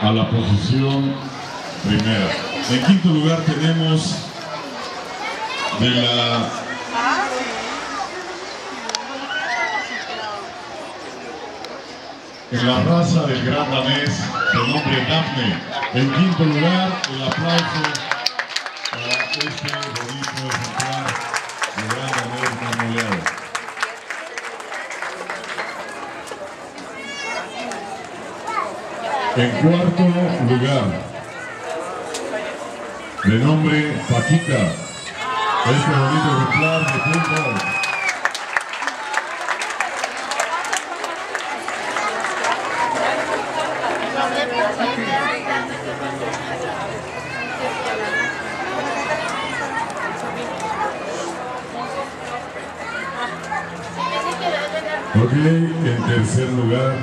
A la posición primera. En quinto lugar tenemos de la raza del gran danés de nombre Daphne. En quinto lugar, el aplauso para este bonito ejemplar de gran danés marmoleado. En cuarto lugar, de nombre Paquita, este bonito ejemplar de fútbol. Ok, en tercer lugar,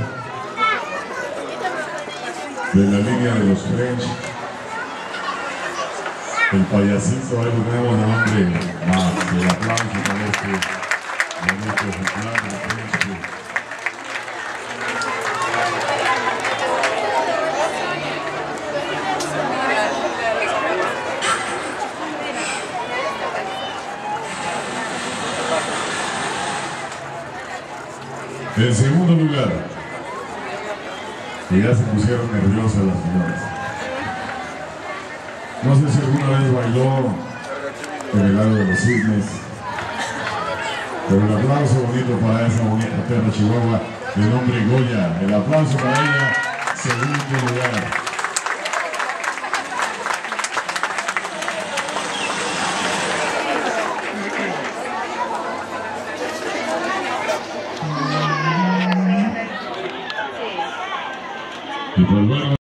de la línea de los French, el payasito, ahí lo tenemos de nombre Max. El aplauso para este bonito ejemplar de French. En segundo lugar, y ya se pusieron nerviosas las señoras. No sé si alguna vez bailó en el lago de los cisnes, pero el aplauso bonito para esa bonita perra chihuahua de nombre Goya. El aplauso para ella, segundo lugar. Y pues bueno.